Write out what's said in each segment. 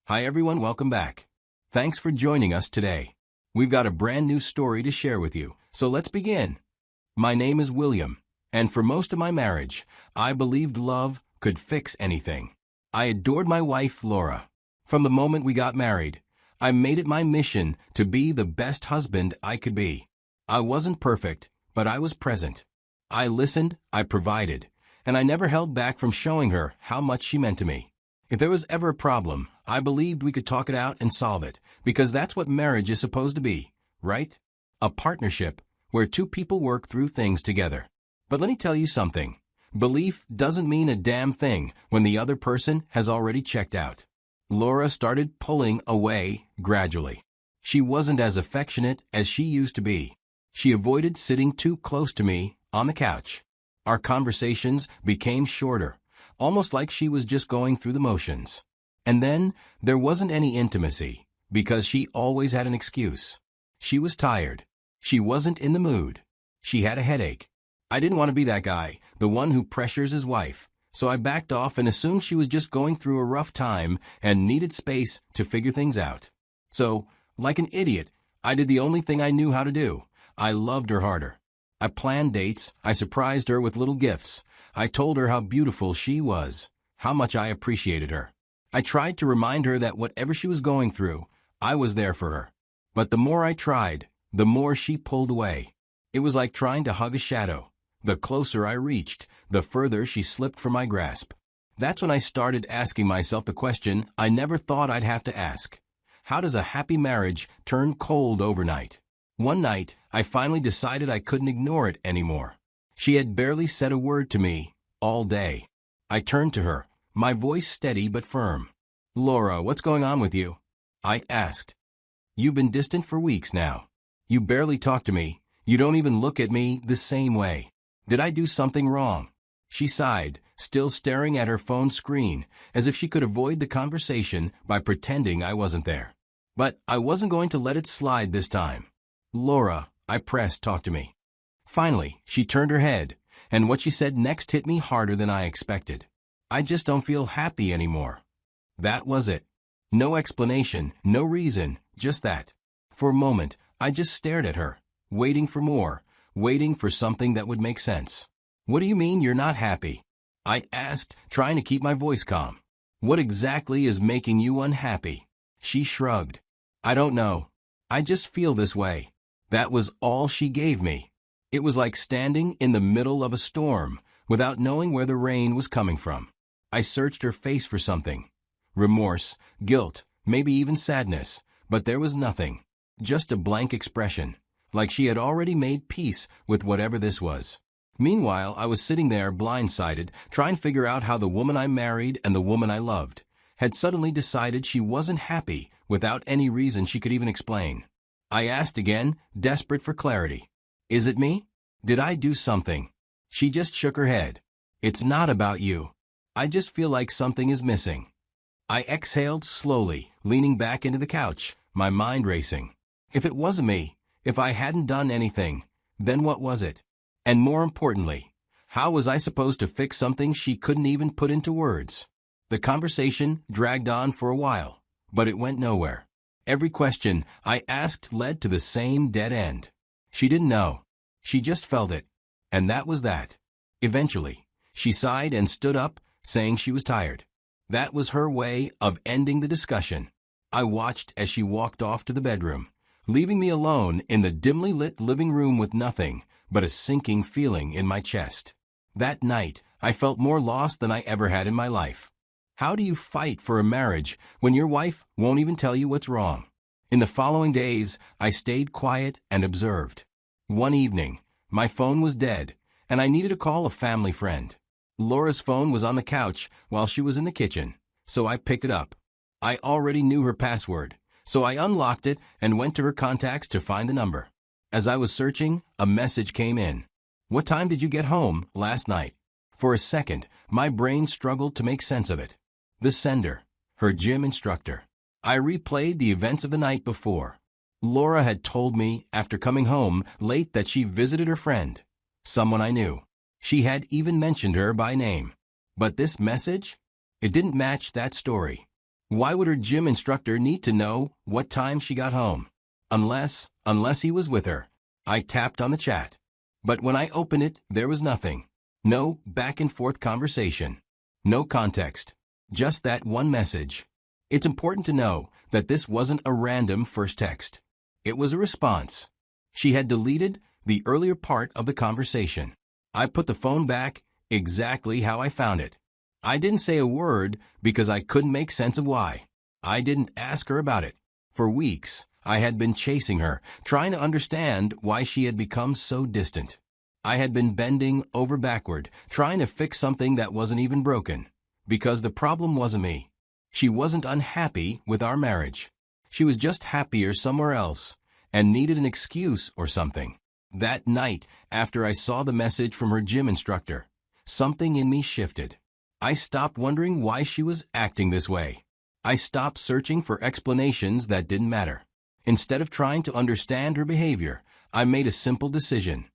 Hi everyone, welcome back. Thanks for joining us today. We've got a brand new story to share with you, so let's begin. My name is William, and for most of my marriage, I believed love could fix anything. I adored my wife, Laura. From the moment we got married, I made it my mission to be the best husband I could be. I wasn't perfect, but I was present. I listened, I provided, and I never held back from showing her how much she meant to me. If there was ever a problem, I believed we could talk it out and solve it, because that's what marriage is supposed to be, right? A partnership where two people work through things together. But let me tell you something. Belief doesn't mean a damn thing when the other person has already checked out. Laura started pulling away gradually. She wasn't as affectionate as she used to be. She avoided sitting too close to me on the couch. Our conversations became shorter, almost like she was just going through the motions. And then there wasn't any intimacy, because she always had an excuse. She was tired. She wasn't in the mood. She had a headache. I didn't want to be that guy, the one who pressures his wife, so I backed off and assumed she was just going through a rough time and needed space to figure things out. So, like an idiot, I did the only thing I knew how to do. I loved her harder. I planned dates, I surprised her with little gifts. I told her how beautiful she was, how much I appreciated her. I tried to remind her that whatever she was going through, I was there for her. But the more I tried, the more she pulled away. It was like trying to hug a shadow. The closer I reached, the further she slipped from my grasp. That's when I started asking myself the question I never thought I'd have to ask. How does a happy marriage turn cold overnight? One night, I finally decided I couldn't ignore it anymore. She had barely said a word to me all day. I turned to her, my voice steady but firm. "Laura, what's going on with you?" I asked. "You've been distant for weeks now. You barely talk to me. You don't even look at me the same way. Did I do something wrong?" She sighed, still staring at her phone screen, as if she could avoid the conversation by pretending I wasn't there. But I wasn't going to let it slide this time. "Laura," I pressed, "talk to me." Finally, she turned her head, and what she said next hit me harder than I expected. "I just don't feel happy anymore." That was it. No explanation, no reason, just that. For a moment, I just stared at her, waiting for more, waiting for something that would make sense. "What do you mean you're not happy?" I asked, trying to keep my voice calm. "What exactly is making you unhappy?" She shrugged. "I don't know. I just feel this way." That was all she gave me. It was like standing in the middle of a storm, without knowing where the rain was coming from. I searched her face for something. Remorse, guilt, maybe even sadness, but there was nothing. Just a blank expression, like she had already made peace with whatever this was. Meanwhile, I was sitting there blindsided, trying to figure out how the woman I married and the woman I loved had suddenly decided she wasn't happy without any reason she could even explain. I asked again, desperate for clarity. "Is it me? Did I do something?" She just shook her head. "It's not about you. I just feel like something is missing." I exhaled slowly, leaning back into the couch, my mind racing. If it wasn't me, if I hadn't done anything, then what was it? And more importantly, how was I supposed to fix something she couldn't even put into words? The conversation dragged on for a while, but it went nowhere. Every question I asked led to the same dead end. She didn't know. She just felt it. And that was that. Eventually, she sighed and stood up, saying she was tired. That was her way of ending the discussion. I watched as she walked off to the bedroom, leaving me alone in the dimly lit living room with nothing but a sinking feeling in my chest. That night, I felt more lost than I ever had in my life. How do you fight for a marriage when your wife won't even tell you what's wrong? In the following days, I stayed quiet and observed. One evening, my phone was dead, and I needed to call a family friend. Laura's phone was on the couch while she was in the kitchen, so I picked it up. I already knew her password, so I unlocked it and went to her contacts to find the number. As I was searching, a message came in. "What time did you get home last night?" For a second, my brain struggled to make sense of it. The sender, her gym instructor. I replayed the events of the night before. Laura had told me after coming home late that she visited her friend, someone I knew. She had even mentioned her by name. But this message? It didn't match that story. Why would her gym instructor need to know what time she got home? Unless he was with her. I tapped on the chat. But when I opened it, there was nothing. No back and forth conversation. No context. Just that one message. It's important to know that this wasn't a random first text. It was a response. She had deleted the earlier part of the conversation. I put the phone back exactly how I found it. I didn't say a word because I couldn't make sense of why. I didn't ask her about it. For weeks, I had been chasing her, trying to understand why she had become so distant. I had been bending over backward, trying to fix something that wasn't even broken. Because the problem wasn't me. She wasn't unhappy with our marriage. She was just happier somewhere else, and needed an excuse or something. That night, after I saw the message from her gym instructor, something in me shifted. I stopped wondering why she was acting this way. I stopped searching for explanations that didn't matter. Instead of trying to understand her behavior, I made a simple decision.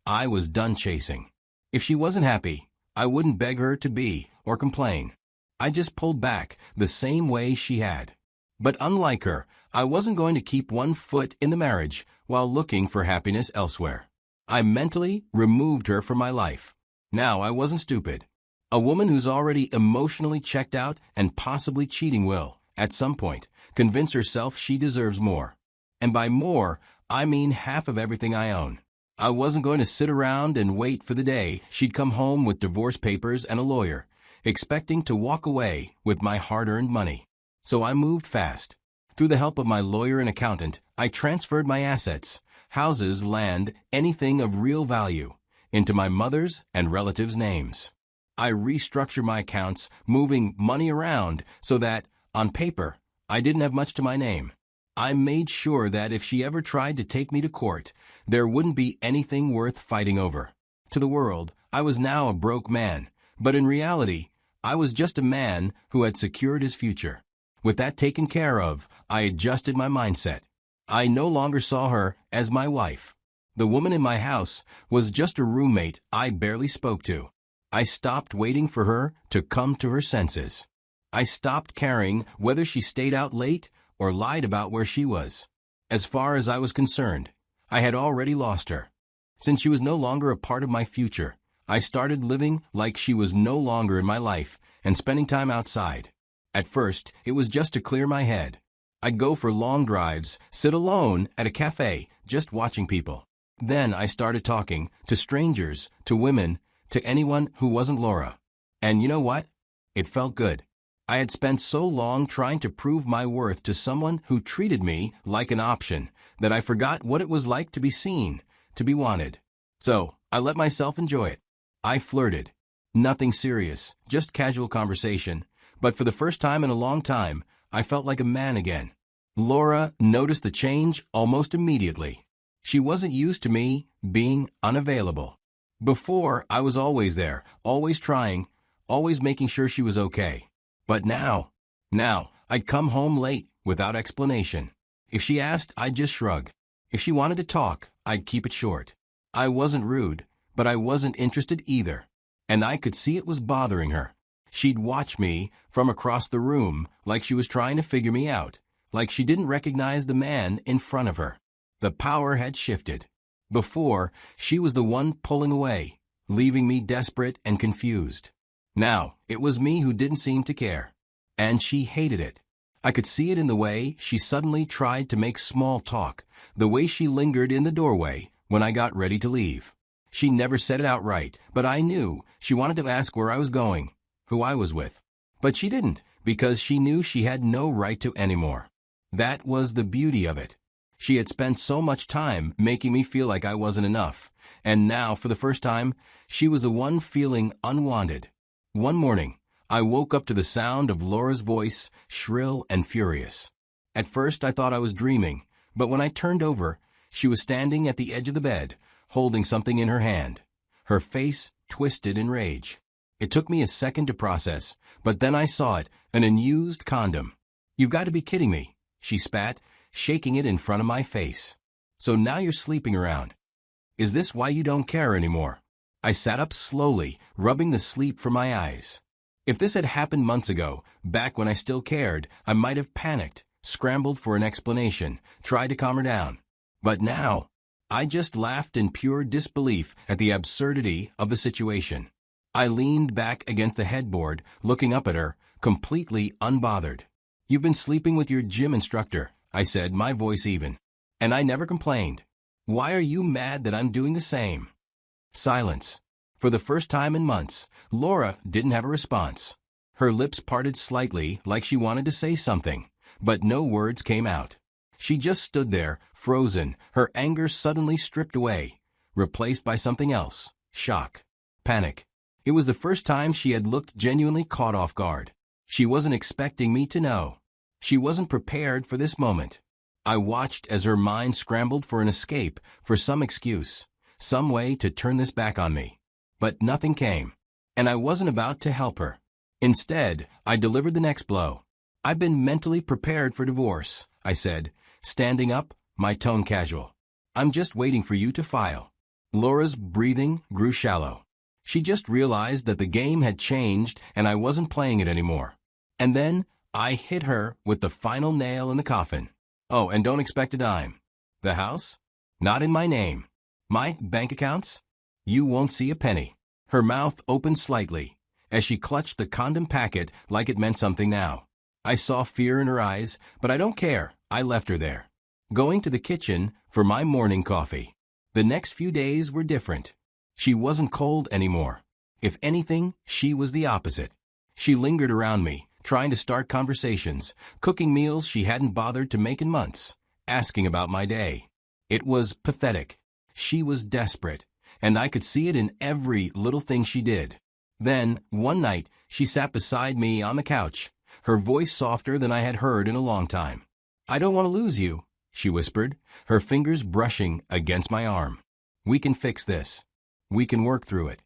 I was done chasing. If she wasn't happy, I wouldn't beg her to be or complain. I just pulled back the same way she had. But unlike her, I wasn't going to keep one foot in the marriage while looking for happiness elsewhere. I mentally removed her from my life. Now I wasn't stupid. A woman who's already emotionally checked out and possibly cheating will, at some point, convince herself she deserves more. And by more, I mean half of everything I own. I wasn't going to sit around and wait for the day she'd come home with divorce papers and a lawyer, expecting to walk away with my hard-earned money. So I moved fast. Through the help of my lawyer and accountant, I transferred my assets, houses, land, anything of real value, into my mother's and relatives' names. I restructured my accounts, moving money around so that, on paper, I didn't have much to my name. I made sure that if she ever tried to take me to court, there wouldn't be anything worth fighting over. To the world, I was now a broke man, but in reality, I was just a man who had secured his future. With that taken care of, I adjusted my mindset. I no longer saw her as my wife. The woman in my house was just a roommate I barely spoke to. I stopped waiting for her to come to her senses. I stopped caring whether she stayed out late or lied about where she was. As far as I was concerned, I had already lost her. Since she was no longer a part of my future, I started living like she was no longer in my life and spending time outside. At first, it was just to clear my head. I'd go for long drives, sit alone at a cafe, just watching people. Then I started talking to strangers, to women, to anyone who wasn't Laura. And you know what? It felt good. I had spent so long trying to prove my worth to someone who treated me like an option that I forgot what it was like to be seen, to be wanted. So, I let myself enjoy it. I flirted. Nothing serious, just casual conversation. But for the first time in a long time, I felt like a man again. Laura noticed the change almost immediately. She wasn't used to me being unavailable. Before, I was always there, always trying, always making sure she was okay. But now, I'd come home late without explanation. If she asked, I'd just shrug. If she wanted to talk, I'd keep it short. I wasn't rude, but I wasn't interested either. And I could see it was bothering her. She'd watch me from across the room like she was trying to figure me out, like she didn't recognize the man in front of her. The power had shifted. Before, she was the one pulling away, leaving me desperate and confused. Now, it was me who didn't seem to care. And she hated it. I could see it in the way she suddenly tried to make small talk, the way she lingered in the doorway when I got ready to leave. She never said it outright, but I knew she wanted to ask where I was going, who I was with. But she didn't, because she knew she had no right to anymore. That was the beauty of it. She had spent so much time making me feel like I wasn't enough, and now, for the first time, she was the one feeling unwanted. One morning, I woke up to the sound of Laura's voice, shrill and furious. At first, I thought I was dreaming, but when I turned over, she was standing at the edge of the bed, holding something in her hand, her face twisted in rage. It took me a second to process, but then I saw it, an unused condom. "You've got to be kidding me," she spat, shaking it in front of my face. "So now you're sleeping around. Is this why you don't care anymore?" I sat up slowly, rubbing the sleep from my eyes. If this had happened months ago, back when I still cared, I might have panicked, scrambled for an explanation, tried to calm her down. But now, I just laughed in pure disbelief at the absurdity of the situation. I leaned back against the headboard, looking up at her, completely unbothered. "You've been sleeping with your gym instructor," I said, my voice even. "And I never complained. Why are you mad that I'm doing the same?" Silence. For the first time in months, Laura didn't have a response. Her lips parted slightly like she wanted to say something, but no words came out. She just stood there, frozen, her anger suddenly stripped away, replaced by something else: shock, panic. It was the first time she had looked genuinely caught off guard. She wasn't expecting me to know. She wasn't prepared for this moment. I watched as her mind scrambled for an escape, for some excuse, some way to turn this back on me. But nothing came, and I wasn't about to help her. Instead, I delivered the next blow. "I've been mentally prepared for divorce," I said, standing up, my tone casual. "I'm just waiting for you to file." Laura's breathing grew shallow. She just realized that the game had changed and I wasn't playing it anymore. And then, I hit her with the final nail in the coffin. "Oh, and don't expect a dime. The house? Not in my name. My bank accounts? You won't see a penny." Her mouth opened slightly, as she clutched the condom packet like it meant something now. I saw fear in her eyes, but I don't care. I left her there, going to the kitchen for my morning coffee. The next few days were different. She wasn't cold anymore. If anything, she was the opposite. She lingered around me, trying to start conversations, cooking meals she hadn't bothered to make in months, asking about my day. It was pathetic. She was desperate, and I could see it in every little thing she did. Then, one night, she sat beside me on the couch, her voice softer than I had heard in a long time. "I don't want to lose you," she whispered, her fingers brushing against my arm. "We can fix this. We can work through it."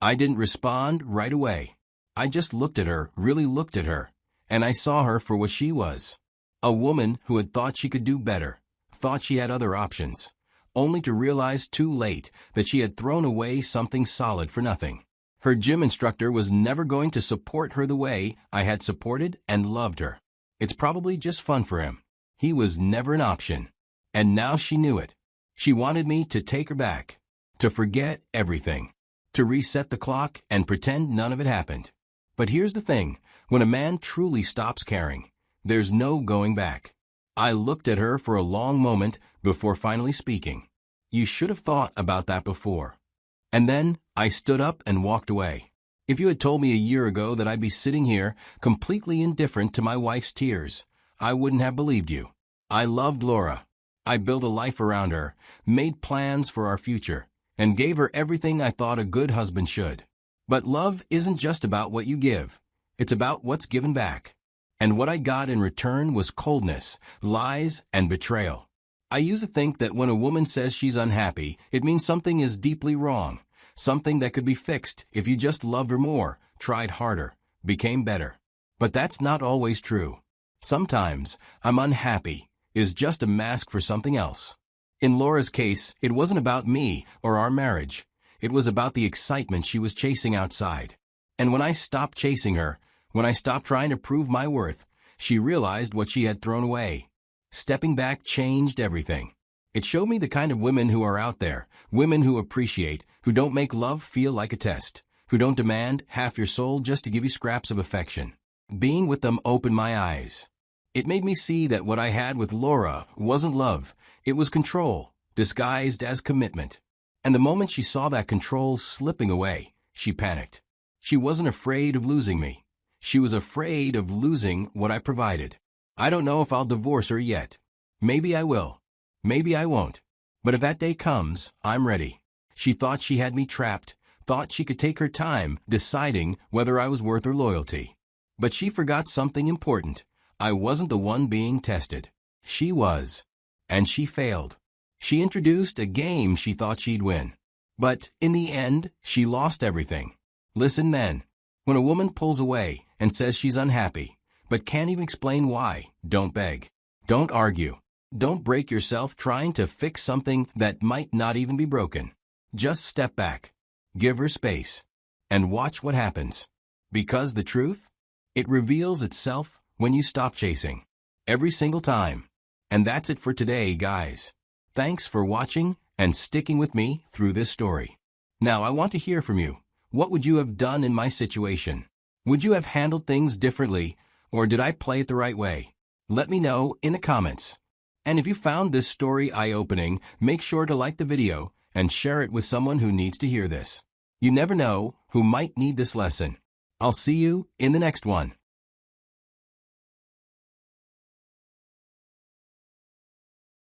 I didn't respond right away. I just looked at her, really looked at her, and I saw her for what she was. A woman who had thought she could do better, thought she had other options, only to realize too late that she had thrown away something solid for nothing. Her gym instructor was never going to support her the way I had supported and loved her. It's probably just fun for him. He was never an option. And now she knew it. She wanted me to take her back, to forget everything, to reset the clock and pretend none of it happened. But here's the thing, when a man truly stops caring, there's no going back. I looked at her for a long moment before finally speaking. "You should have thought about that before." And then I stood up and walked away. If you had told me a year ago that I'd be sitting here completely indifferent to my wife's tears, I wouldn't have believed you. I loved Laura. I built a life around her, made plans for our future, and gave her everything I thought a good husband should. But love isn't just about what you give. It's about what's given back. And what I got in return was coldness, lies, and betrayal. I used to think that when a woman says she's unhappy, it means something is deeply wrong, something that could be fixed if you just loved her more, tried harder, became better. But that's not always true. Sometimes, "I'm unhappy" is just a mask for something else. In Laura's case, it wasn't about me or our marriage. It was about the excitement she was chasing outside. And when I stopped chasing her, when I stopped trying to prove my worth, she realized what she had thrown away. Stepping back changed everything. It showed me the kind of women who are out there, women who appreciate, who don't make love feel like a test, who don't demand half your soul just to give you scraps of affection. Being with them opened my eyes. It made me see that what I had with Laura wasn't love, it was control, disguised as commitment. And the moment she saw that control slipping away, she panicked. She wasn't afraid of losing me. She was afraid of losing what I provided. I don't know if I'll divorce her yet. Maybe I will. Maybe I won't. But if that day comes, I'm ready. She thought she had me trapped, thought she could take her time deciding whether I was worth her loyalty. But she forgot something important. I wasn't the one being tested. She was. And she failed. She introduced a game she thought she'd win. But in the end, she lost everything. Listen, men. When a woman pulls away and says she's unhappy, but can't even explain why, don't beg. Don't argue. Don't break yourself trying to fix something that might not even be broken. Just step back. Give her space. And watch what happens. Because the truth? It reveals itself when you stop chasing. Every single time. And that's it for today, guys. Thanks for watching and sticking with me through this story. Now I want to hear from you. What would you have done in my situation? Would you have handled things differently, or did I play it the right way? Let me know in the comments. And if you found this story eye-opening, make sure to like the video and share it with someone who needs to hear this. You never know who might need this lesson. I'll see you in the next one.